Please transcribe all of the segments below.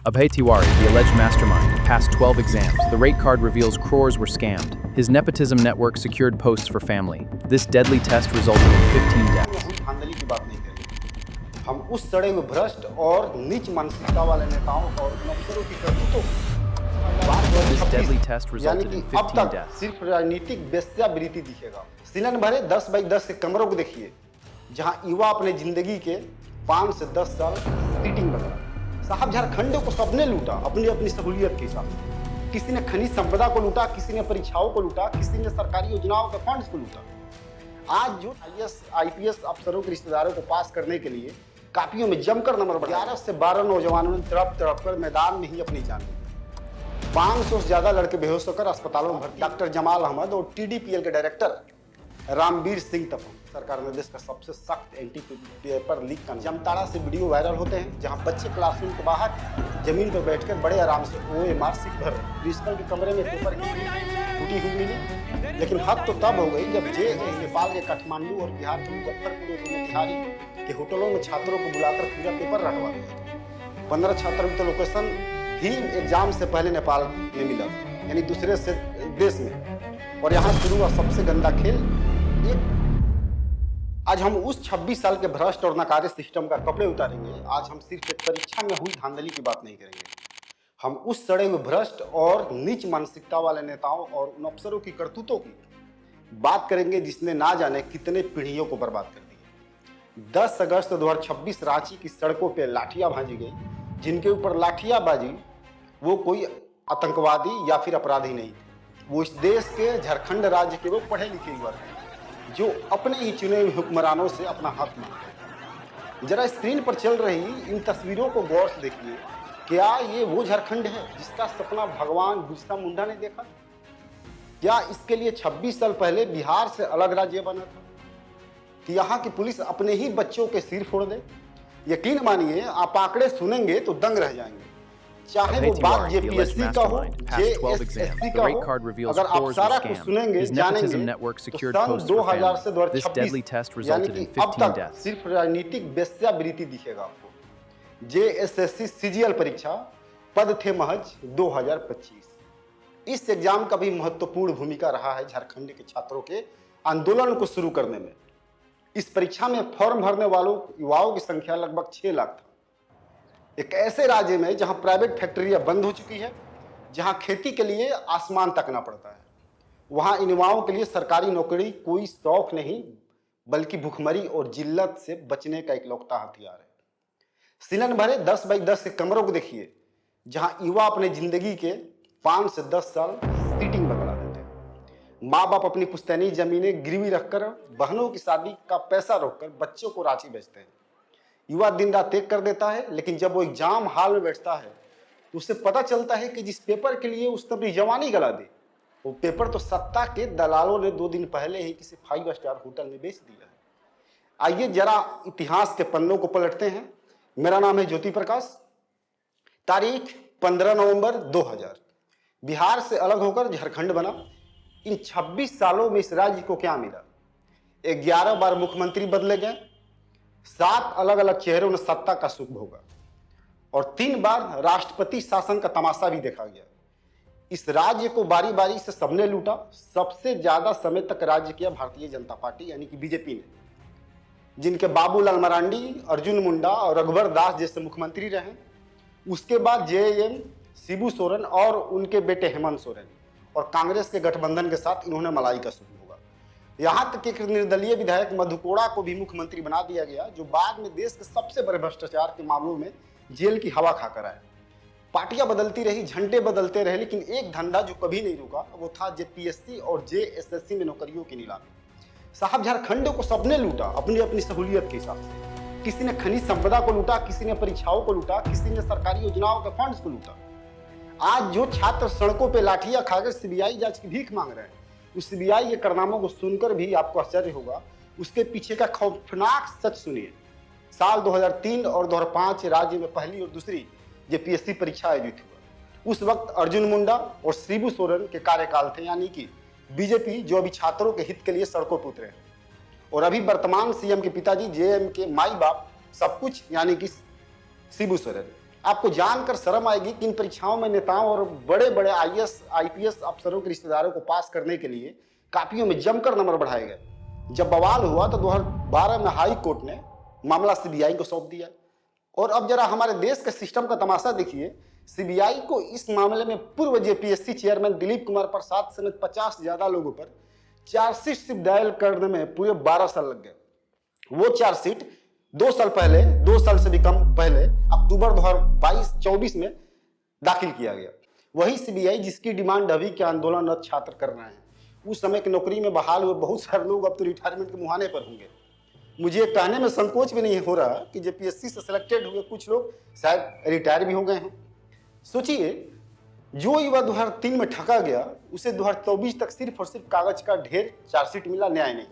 Abhay Tiwari, the alleged mastermind, passed 12 exams. The rate card reveals crores were scammed. His nepotism network secured posts for family. This deadly test resulted in 15 deaths. हम धांधली की बात नहीं करेंगे। हम उस सड़े हुए भ्रष्ट और नीच मानसिकता वाले नेताओं और अफसरों की करतूतों This deadly test resulted in 15 तक deaths. सिर्फ राजनीतिक वेश्यावृत्ति दिखेगा। सीलन भरे 10 बाई 10 के कमरों को देखिए, जहां युवा अपने जिंदगी के 5 से 10 साल सीटिंग बदला। साहब, झारखंड को सबने लूटा अपनी अपनी सहूलियत के हिसाब से। किसी ने खनिज संपदा को लूटा, किसी ने परीक्षाओं को लूटा, किसी ने सरकारी योजनाओं के फंड्स को लूटा। आज जो IAS अफसरों के रिश्तेदारों को पास करने के लिए कापियों में जमकर नंबर बढ़ा, 11 से 12 नौजवानों ने तड़प तड़प कर मैदान में ही अपनी जान दी। 500 से ज्यादा लड़के बेहोश होकर अस्पतालों में भर्ती। डॉक्टर जमाल अहमद और TDPL के डायरेक्टर रामवीर सिंह तक सरकार ने देश का सबसे सख्त एंटी पेपर लीक का जमताड़ा से वीडियो वायरल होते हैं, जहां बच्चे क्लासरूम के बाहर जमीन पर बैठकर बड़े आराम से OMR सीख भर रहे। प्रिंसिपल के कमरे में पेपर टूटी हुई मिली। लेकिन हद तो तब हो गई जब नेपाल के काठमांडू और बिहार के मुजफ्फरपुर और मोतिहारी के होटलों में छात्रों को बुलाकर पूरा पेपर रटवा दिया। 15 छात्रों की तो लोकेशन ही एग्जाम से पहले नेपाल में मिला, यानी दूसरे से देश में। और यहाँ शुरू हुआ सबसे गंदा खेल। आज हम उस 26 साल के भ्रष्ट और नकारे सिस्टम का कपड़े उतारेंगे। आज हम सिर्फ एक परीक्षा में हुई धांधली की बात नहीं करेंगे। हम उस सड़े हुए भ्रष्ट और नीच मानसिकता वाले नेताओं और उन अफसरों की करतूतों की बात करेंगे जिसने ना जाने कितने पीढ़ियों को बर्बाद कर दिया। 10 अगस्त 2026 रांची की सड़कों पर लाठियां भाजी गई। जिनके ऊपर लाठियां बाजी वो कोई आतंकवादी या फिर अपराधी नहीं थे। वो इस देश के झारखंड राज्य के वो पढ़े लिखे युवा थे जो अपने ही चुने हुए हुक्मरानों से अपना हक मांगते हैं। जरा स्क्रीन पर चल रही इन तस्वीरों को गौर से देखिए। क्या ये वो झारखंड है जिसका सपना भगवान बिरसा मुंडा ने देखा? क्या इसके लिए 26 साल पहले बिहार से अलग राज्य बना था कि यहाँ की पुलिस अपने ही बच्चों के सिर फोड़ दे? यकीन मानिए, आप आंकड़े सुनेंगे तो दंग रह जाएंगे। चाहे वो बात JPSC का हो, JSSC का हो, अगर आप सारा कुछ सुनेंगे जानेंगे तो सन 2000 से 2026 यानी कि अब तक सिर्फ राजनीतिक वेश्यावृत्ति दिखेगा आपको। JSSC CGL परीक्षा पद थे महज 2025। इस एग्जाम का भी महत्वपूर्ण भूमिका रहा है झारखंड के छात्रों के आंदोलन को शुरू करने में। इस परीक्षा में फॉर्म भरने वालों युवाओं की संख्या लगभग 6 लाख था। एक ऐसे राज्य में जहां प्राइवेट फैक्ट्रियां बंद हो चुकी है, जहां खेती के लिए आसमान तकना पड़ता है, वहां इन युवाओं के लिए सरकारी नौकरी कोई शौक नहीं बल्कि भूखमरी और जिल्लत से बचने का इकलौता हथियार है। सीलन भरे 10 बाई 10 के कमरों को देखिए, जहां युवा अपने जिंदगी के 5 से 10 साल सीटिंग बदला देते हैं। माँ बाप अपनी पुश्तैनी जमीनें गिरवी रखकर बहनों की शादी का पैसा रोककर बच्चों को रांची भेजते हैं। युवा दिन रात एक कर देता है, लेकिन जब वो एग्जाम हॉल में बैठता है तो उसे पता चलता है कि जिस पेपर के लिए उसने अपनी जवानी गला दी, वो पेपर तो सत्ता के दलालों ने 2 दिन पहले ही किसी 5 स्टार होटल में बेच दिया है। आइए जरा इतिहास के पन्नों को पलटते हैं। मेरा नाम है ज्योति प्रकाश। तारीख 15 नवंबर 2000। बिहार से अलग होकर झारखंड बना। इन 26 सालों में इस राज्य को क्या मिला? 11 बार मुख्यमंत्री बदले गए, 7 अलग अलग चेहरों ने सत्ता का सुख भोगा और 3 बार राष्ट्रपति शासन का तमाशा भी देखा गया। इस राज्य को बारी बारी से सबने लूटा। सबसे ज्यादा समय तक राज्य किया भारतीय जनता पार्टी यानी कि बीजेपी ने, जिनके बाबूलाल मरांडी, अर्जुन मुंडा और रघुवर दास जैसे मुख्यमंत्री रहे। उसके बाद JM शिबू सोरेन और उनके बेटे हेमंत सोरेन और कांग्रेस के गठबंधन के साथ इन्होंने मलाई का सुख भोगा। यहाँ तक एक निर्दलीय विधायक मधु कोड़ा को भी मुख्यमंत्री बना दिया गया, जो बाद में देश के सबसे बड़े भ्रष्टाचार के मामलों में जेल की हवा खाकर आए। पार्टियां बदलती रही, झंडे बदलते रहे, लेकिन एक धंधा जो कभी नहीं रुका वो था JPSC और JSSC में नौकरियों की नीलामी। साहब, झारखंड को सबने लूटा अपनी अपनी सहूलियत के हिसाब से। किसी ने खनिज संपदा को लूटा, किसी ने परीक्षाओं को लूटा, किसी ने सरकारी योजनाओं के फंड्स को लूटा। आज जो छात्र सड़कों पर लाठियां खाकर CBI जांच की भीख मांग रहे हैं, उस CBI के कारनामों को सुनकर भी आपको आश्चर्य होगा। उसके पीछे का खौफनाक सच सुनिए। साल 2003 और 2005 राज्य में पहली और दूसरी JPSC परीक्षा आयोजित हुआ। उस वक्त अर्जुन मुंडा और शिबू सोरेन के कार्यकाल थे, यानी कि बीजेपी जो अभी छात्रों के हित के लिए सड़कों पर उतरे हैं। और अभी वर्तमान CM के पिताजी JM के माई बाप सब कुछ यानी कि शिबू सोरेन। आपको जानकर शर्म आएगी कि इन परीक्षाओं में नेताओं और बड़े बड़े आईएएस आईपीएस अफसरों के रिश्तेदारों को पास करने के लिए कापियों में जमकर नंबर बढ़ाए गए। जब बवाल हुआ तो 2012 में हाई कोर्ट ने मामला सीबीआई को सौंप दिया। और अब जरा हमारे देश के सिस्टम का तमाशा देखिए। सीबीआई को इस मामले में पूर्व जेपीएससी चेयरमैन दिलीप कुमार प्रसाद समेत 50 से ज्यादा लोगों पर चार्जशीट सिर्फ दायर करने में पूरे 12 साल लग गए। वो चार्जशीट 2 साल से भी कम पहले अक्टूबर 2022-24 में दाखिल किया गया। वही सीबीआई जिसकी डिमांड अभी के आंदोलनरत छात्र कर रहे हैं। उस समय की नौकरी में बहाल हुए बहुत सारे लोग अब तो रिटायरमेंट के मुहाने पर होंगे। मुझे कहने में संकोच भी नहीं हो रहा कि जेपीएससी से सिलेक्टेड हुए कुछ लोग शायद रिटायर भी हो गए हैं। सोचिए, जो युवा 2003 में ठगा गया उसे 2024 तक सिर्फ और सिर्फ कागज का ढेर चार्जशीट मिला, न्याय नहीं।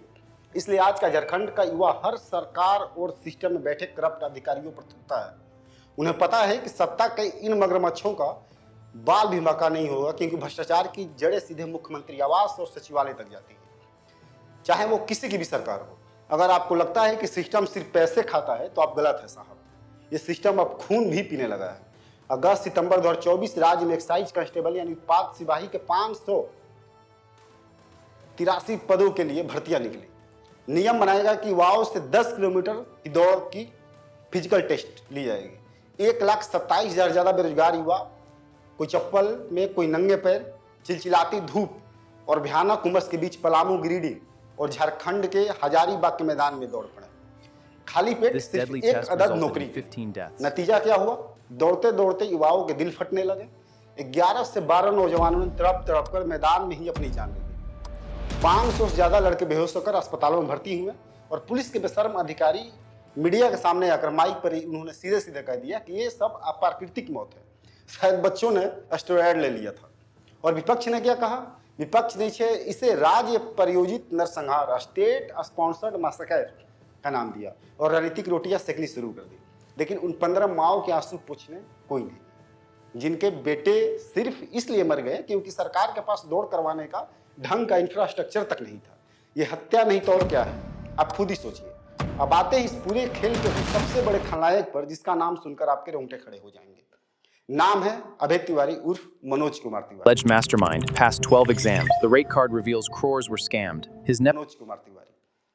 इसलिए आज का झारखंड का युवा हर सरकार और सिस्टम में बैठे करप्ट अधिकारियों पर थूकता है। उन्हें पता है कि सत्ता के इन मगरमच्छों का बाल भी बांका नहीं होगा, क्योंकि भ्रष्टाचार की जड़ें सीधे मुख्यमंत्री आवास और सचिवालय तक जाती है, चाहे वो किसी की भी सरकार हो। अगर आपको लगता है कि सिस्टम सिर्फ पैसे खाता है तो आप गलत है साहब। ये सिस्टम अब खून भी पीने लगा है। अगस्त सितंबर 2024 राज्य में एक्साइज कांस्टेबल यानी उत्पाद सिपाही के 583 पदों के लिए भर्तियां निकली। नियम बनाएगा कि युवाओं से 10 किलोमीटर की दौड़ की फिजिकल टेस्ट ली जाएगी। 1,27,000 ज्यादा बेरोजगार युवा, कोई चप्पल में, कोई नंगे पैर, चिलचिलाती धूप और भयानक उमस के बीच पलामू, गिरिडीह और झारखंड के हजारीबाग के मैदान में दौड़ पड़े। खाली पेट सिर्फ एक अदद नौकरी। नतीजा क्या हुआ? दौड़ते दौड़ते युवाओं के दिल फटने लगे। 11 से 12 नौजवानों ने तड़प कर मैदान में ही अपनी जान ले ली। 500 से ज्यादा लड़के बेहोश होकर अस्पतालों में भर्ती हुए और पुलिस के बेशर्म अधिकारी मीडिया के सामने आकर माइक पर ही उन्होंने सीधे सीधे कह दिया कि ये सब अप्राकृतिक मौत है, शायद बच्चों ने स्टेरॉयड ले लिया था। और विपक्ष ने क्या कहा? विपक्ष ने इसे राज्य प्रायोजित नरसंहार, स्टेट स्पॉन्सर्ड मैसेकर का नाम दिया और राजनीतिक रोटियां सेकनी शुरू कर दी। लेकिन उन 15 माओं के आंसू पूछने कोई नहीं, जिनके बेटे सिर्फ इसलिए मर गए क्योंकि सरकार के पास दौड़ करवाने का ढंग का इंफ्रास्ट्रक्चर तक नहीं था। ये हत्या नहीं तो और क्या है? आप खुद ही सोचिए। अब आते हैं इस पूरे खेल के सबसे बड़े खलनायक पर, जिसका नाम सुनकर आपके रोंगटे खड़े हो जाएंगे। नाम है अभय तिवारी उर्फ Manoj Kumar Tiwari. Alleged mastermind passed 12 exams. The rate card reveals crores were scammed. Manoj Kumar Tiwari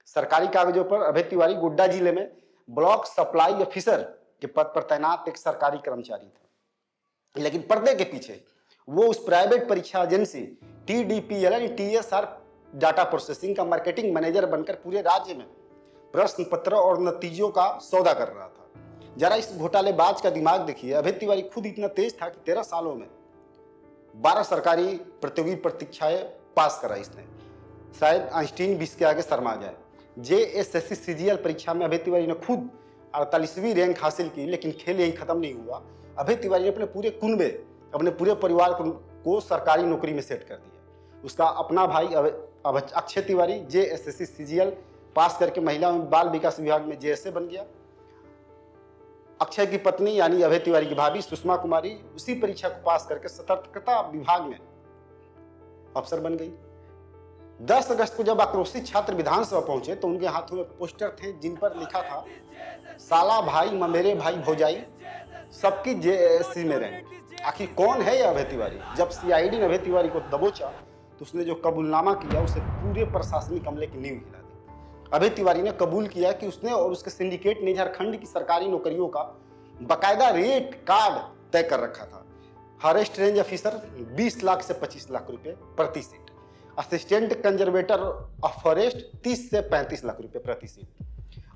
सरकारी कागजों पर अभय तिवारी गोड्डा जिले में ब्लॉक सप्लाई ऑफिसर के पद पर तैनात एक सरकारी कर्मचारी था। लेकिन पर्दे के पीछे वो उस प्राइवेट परीक्षा एजेंसी TDPL यानी TSR डाटा प्रोसेसिंग का मार्केटिंग मैनेजर बनकर पूरे राज्य में प्रश्न पत्र और नतीजों का सौदा कर रहा था। जरा इस घोटालेबाज का दिमाग देखिए। अभय तिवारी खुद इतना तेज था कि 13 सालों में 12 सरकारी प्रतियोगी परीक्षाएं पास करा इसने। शायद आइंस्टीन भी इसके आगे शर्मा जाए। JSSC CGL परीक्षा में अभय तिवारी ने खुद 48वीं रैंक हासिल की, लेकिन खेल यही खत्म नहीं हुआ। अभय तिवारी ने अपने पूरे कुनबे, अपने पूरे परिवार को सरकारी नौकरी में सेट कर दिया। उसका अपना भाई अक्षय तिवारी JSSC CGL पास करके महिला एवं बाल विकास विभाग में JSA बन गया। अक्षय की पत्नी यानी अभय तिवारी की भाभी सुषमा कुमारी उसी परीक्षा को पास करके सतर्कता विभाग में अफसर बन गई। 10 अगस्त को जब आक्रोशित छात्र विधानसभा पहुंचे तो उनके हाथों में पोस्टर थे जिन पर लिखा था, साला भाई ममेरे भाई भौजाई सबकी JSC में रैंक। आखिर कौन है यह अभय तिवारी? जब CID ने अभय तिवारी को दबोचा तो उसने जो कबूलनामा किया उसे पूरे प्रशासनिक अमले की नींव हिला दी। अभय तिवारी ने कबूल किया कि उसने और उसके सिंडिकेट ने झारखंड की सरकारी नौकरियों का बकायदा रेट कार्ड तय कर रखा था। फॉरेस्ट रेंज ऑफिसर 20 लाख से 25 लाख रुपए प्रति seat, assistant conservator of forest 30 से 35 लाख रुपए प्रति seat.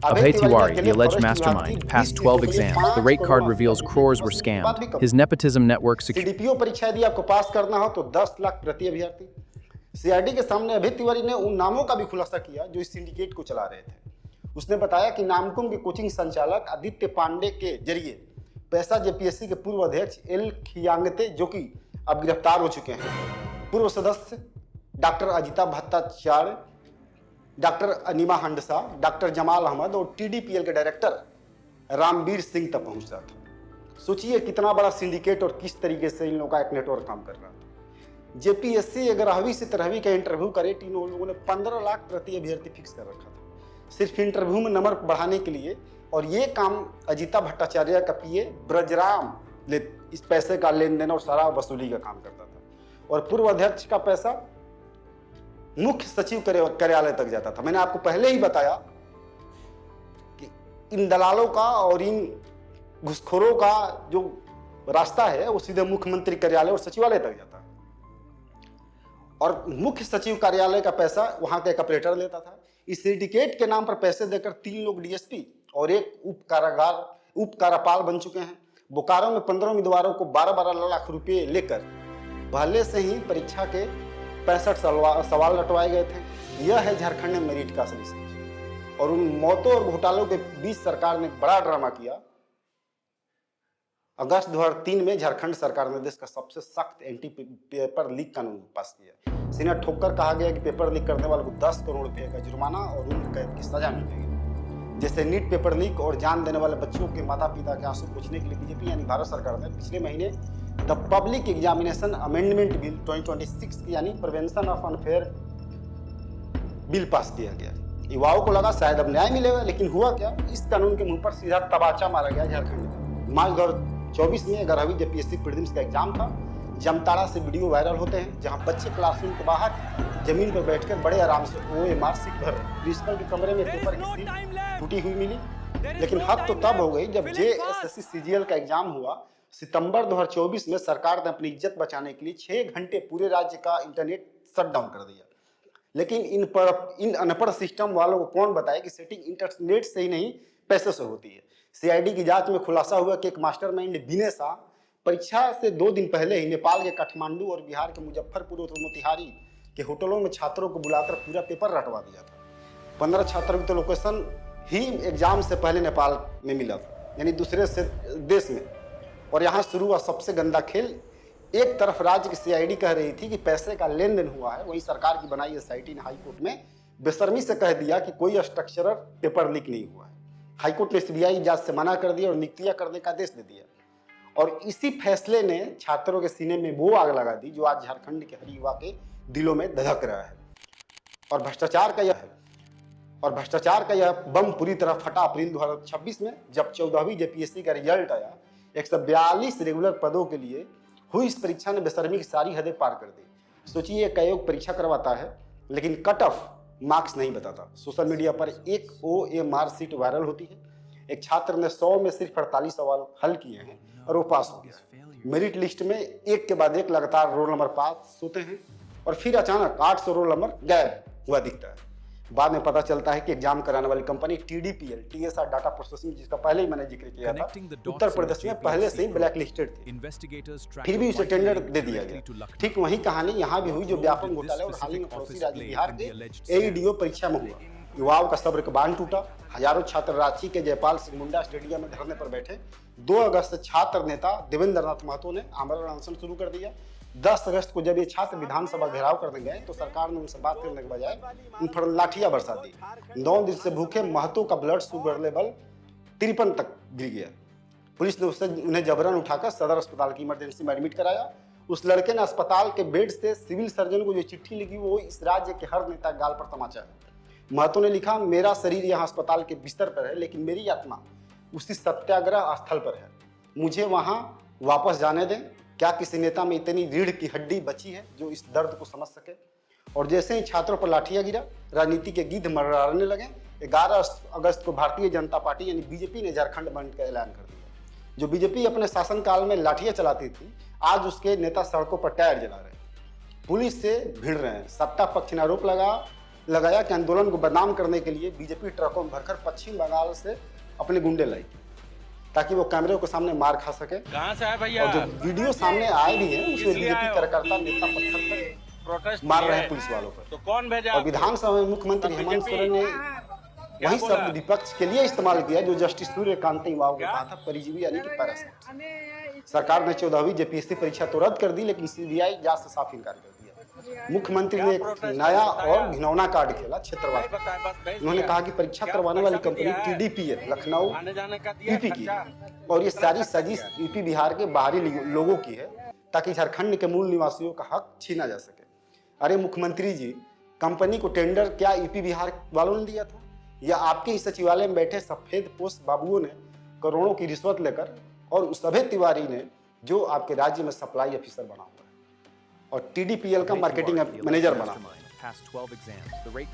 Abhay Tiwari, the alleged mastermind, passed 12 exams. The rate card reveals crores were scammed. His nepotism network secured. CDPO परीक्षा यदि आपको पास करना हो तो 10 लाख प्रति अभ्यर्थी। CID के सामने अभय तिवारी ने उन नामों का भी खुलासा किया जो इस सिंडिकेट को चला रहे थे। उसने बताया कि नामकुम के कोचिंग संचालक आदित्य पांडे के जरिए पैसा JPSC के पूर्व अध्यक्ष L खियांगते, जो कि अब गिरफ्तार हो चुके हैं, पूर्व सदस्य डॉक्टर अजिता भट्टाचार्य, डॉक्टर अनिमा हंडसा, डॉक्टर जमाल अहमद और TDPL के डायरेक्टर रामवीर सिंह तक पहुंच रहा था। सोचिए कितना बड़ा सिंडिकेट और किस तरीके से इन लोगों का एक नेटवर्क काम कर रहा था। JPSC 11वीं से 13वीं का इंटरव्यू करे इन लोगों ने 15 लाख प्रति अभ्यर्थी फिक्स कर रखा था सिर्फ इंटरव्यू में नंबर बढ़ाने के लिए। और ये काम अजिता भट्टाचार्य का PA ब्रजराम इस पैसे का लेन देन और सारा वसूली का काम करता था। और पूर्व अध्यक्ष का पैसा मुख्य सचिव कार्यालय तक जाता था। मैंने आपको पहले ही बताया कि इन दलालों का और इन घुसखोरों का जो रास्ता है वो सीधे मुख्यमंत्री कार्यालय और सचिवालय तक जाता है। और मुख्य सचिव कार्यालय का पैसा वहां का एक ऑपरेटर लेता था। इस सिंडिकेट के नाम पर पैसे देकर 3 लोग डीएसपी और एक उप कारापाल बन चुके हैं। बोकारो में 15 उम्मीदवारों को 12-12 लाख रुपए लेकर पहले से ही परीक्षा के 65 सवाल लटवाए गए थे। यह है झारखंड में मेरिट का असली सच। और उन मौतों और घोटालों के बीच सरकार ने बड़ा ड्रामा किया। अगस्त 2003 में झारखंड सरकार ने देश का सबसे सख्त एंटी पेपर लीक कानून पास किया। सीना ठोककर कहा गया कि पेपर लीक करने वालों को 10 करोड़ रुपए का जुर्माना और उम्र कैद की सजा मिलेगी। जैसे नीट पेपर लीक और जान देने वाले बच्चों के माता पिता के आंसू पोंछने के लिए बीजेपी यानी भारत सरकार ने पिछले महीने the public examination amendment bill 2026 की यानी prevention of unfair bill pass किया गया। युवाओं को लगा शायद अब न्याय मिलेगा, लेकिन हुआ क्या, इस कानून के मुंह पर सीधा तबाचा मारा गया झारखंड में। मार्च 2024 में 11वीं जेपीएससी प्रीलिम्स का एग्जाम था। जामताड़ा से वीडियो वायरल होते हैं जहां बच्चे क्लासरूम के बाहर जमीन पर बैठकर बड़े आराम से OMR सीट भर रहे। प्रिंसिपल के कमरे में पेपर की सीट टूटी हुई मिली। लेकिन हद तो तब हो गई जब JSSC CGL का एग्जाम हुआ। सितंबर 2024 में सरकार ने अपनी इज्जत बचाने के लिए 6 घंटे पूरे राज्य का इंटरनेट शटडाउन कर दिया। लेकिन इन अनपढ़ सिस्टम वालों को कौन बताए कि सेटिंग इंटरनेट से ही नहीं पैसे से होती है। CID की जांच में खुलासा हुआ कि एक मास्टरमाइंड विनय शाह परीक्षा से 2 दिन पहले ही नेपाल के काठमांडू और बिहार के मुजफ्फरपुर और मोतिहारी के होटलों में छात्रों को बुलाकर पूरा पेपर रटवा दिया था। 15 छात्रों की तो लोकेशन ही एग्जाम से पहले नेपाल में मिला था, यानी दूसरे से देश में। और यहाँ शुरू हुआ सबसे गंदा खेल। एक तरफ राज्य की CID कह रही थी कि पैसे का लेन देन हुआ है, वहीं सरकार की बनाई SIT ने हाईकोर्ट में बेशर्मी से कह दिया कि कोई स्ट्रक्चरल पेपर लीक नहीं हुआ है। हाईकोर्ट ने CBI जांच से मना कर दिया और नियुक्तियां करने का आदेश दे दिया। और इसी फैसले ने छात्रों के सीने में वो आग लगा दी जो आज झारखंड के हर युवा के दिलों में धधक रहा है। और भ्रष्टाचार का यह बम पूरी तरह फटा अप्रैल 2026 में, जब 14वीं जेपीएससी का रिजल्ट आया। 142 रेगुलर पदों के लिए हुई इस परीक्षा ने बेशर्मी की सारी हदें पार कर दी। सोचिए, एक आयोग परीक्षा करवाता है लेकिन कट ऑफ मार्क्स नहीं बताता। सोशल मीडिया पर एक OMR सीट वायरल होती है। एक छात्र ने 100 में सिर्फ 48 सवाल हल किए हैं और वो पास हो गया। मेरिट लिस्ट में एक के बाद एक लगातार रोल नंबर पास होते हैं और फिर अचानक 800 रोल नंबर गायब हुआ दिखता है। बाद में पता चलता है कि एग्जाम कराने वाली company TDPL TSR data processing, जिसका पहले ही मैंने जिक्र किया था, उत्तर प्रदेश में पहले से ही ब्लैक लिस्टेड थी। फिर भी उसे टेंडर दे दिया गया। ठीक वही कहानी यहाँ भी हुई जो व्यापक घोटाले और हाल ही में पड़ोसी राज्य बिहार के AEDO परीक्षा में हुआ। युवाओं का सब्र का बांध टूटा। हजारों छात्र रांची के जयपाल सिंह मुंडा स्टेडियम में धरने पर बैठे। 2 अगस्त से छात्र नेता देवेंद्र नाथ महतो ने आमरण अनशन शुरू कर दिया। 10 अगस्त को जब ये छात्र विधानसभा घेराव करने गए तो सरकार ने उनसे बात करने के बजाय उन पर लाठियां बरसा दी। 9 दिन से भूखे महतो का ब्लड शुगर लेवल 53 तक गिर गया। पुलिस ने उन्हें जबरन उठाकर सदर अस्पताल की इमरजेंसी में एडमिट कराया। उस लड़के ने अस्पताल के बेड से सिविल सर्जन को जो चिट्ठी लिखी वो इस राज्य के हर नेता गाल पर तमाचा है। महतो ने लिखा, मेरा शरीर यहाँ अस्पताल के बिस्तर पर है लेकिन मेरी आत्मा उसी सत्याग्रह स्थल पर है। मुझे वहाँ वापस जाने दें। क्या किसी नेता में इतनी रीढ़ की हड्डी बची है जो इस दर्द को समझ सके? और जैसे ही छात्रों पर लाठियां गिरा, राजनीति के गिद्ध मर्राने लगे। 11 अगस्त को भारतीय जनता पार्टी यानी बीजेपी ने झारखंड बंद का ऐलान कर दिया। जो बीजेपी अपने शासनकाल में लाठियां चलाती थी, आज उसके नेता सड़कों पर टायर जला रहे हैं, पुलिस से भिड़ रहे हैं। सत्ता पक्ष ने आरोप लगाया कि आंदोलन को बदनाम करने के लिए बीजेपी ट्रकों में भरकर पश्चिम बंगाल से अपने गुंडे लाई ताकि वो कैमरे के सामने मार खा सके। कहां से है भैया? और जो वीडियो सामने आए भी हैं उसमें बीजेपी कार्यकर्ता नेता पत्थर पर प्रोटेस्ट मार रहे हैं पुलिस वालों पर। तो कौन भेजा? और विधानसभा में मुख्यमंत्री हेमंत सोरेन ने वही शब्द विपक्ष के लिए इस्तेमाल किया जो जस्टिस सूर्यकांत युवाओं को कहा था, परिजीवी यानी कि पैरासाइट। सरकार ने 14वीं जेपीएससी परीक्षा तो रद्द कर दी लेकिन CBI जांच से साफ इनकार कर दिया। मुख्यमंत्री ने एक नया और घिनौना कार्ड खेला, क्षेत्रवाद। उन्होंने कहा कि परीक्षा करवाने वाली कंपनी TDPL लखनऊ यूपी की है और ये सारी साजिश यूपी बिहार के बाहरी लोगों की है ताकि झारखंड के मूल निवासियों का हक छीना जा सके। अरे मुख्यमंत्री जी, कंपनी को टेंडर क्या यूपी बिहार वालों ने दिया था या आपके इस सचिवालय में बैठे सफेद पोस्ट बाबुओं ने करोड़ों की रिश्वत लेकर और उस अभय तिवारी ने जो आपके राज्य में सप्लाई ऑफिसर बना हुआ है और टीडीपीएल का मार्केटिंग मैनेजर बना हुआ है।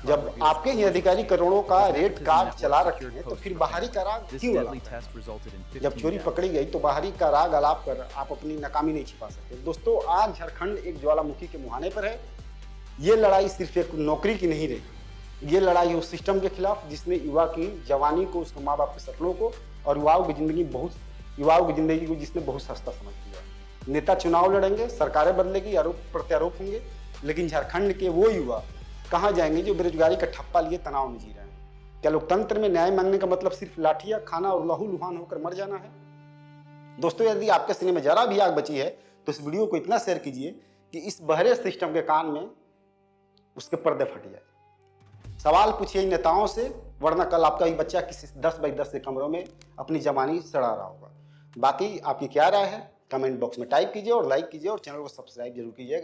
जब आपके ही अधिकारी करोड़ों का रेट कार्ड चला रखे हैं तो फिर बाहरी का राग क्यों अलाप करें? जब चोरी पकड़ी गई तो बाहरी का राग अलाप कर आप अपनी नाकामी नहीं छिपा सकते। दोस्तों, आज झारखंड एक ज्वालामुखी के मुहाने पर है। ये लड़ाई सिर्फ एक नौकरी की नहीं रही, ये लड़ाई उस सिस्टम के खिलाफ जिसने युवा की जवानी को, उसके माँ बाप के सपनों को और युवाओं की जिंदगी को जिसने बहुत सस्ता समझ लिया। नेता चुनाव लड़ेंगे, सरकारें बदलेगी, आरोप प्रत्यारोप होंगे, लेकिन झारखंड के वो युवा कहाँ जाएंगे जो बेरोजगारी का ठप्पा लिए तनाव में जी रहे हैं? क्या लोकतंत्र में न्याय मांगने का मतलब सिर्फ लाठियां खाना और लहूलुहान होकर मर जाना है? दोस्तों, यदि आपके सीने में जरा भी आग बची है तो इस वीडियो को इतना शेयर कीजिए कि इस बहरे सिस्टम के कान में उसके पर्दे फट जाए। सवाल पूछिए नेताओं से, वरना कल आपका ही बच्चा किसी 10 बाई 10 के कमरों में अपनी जवानी सड़ा रहा होगा। बाकी आपकी क्या राय है कमेंट बॉक्स में टाइप कीजिए और लाइक कीजिए और चैनल को सब्सक्राइब जरूर कीजिएगा।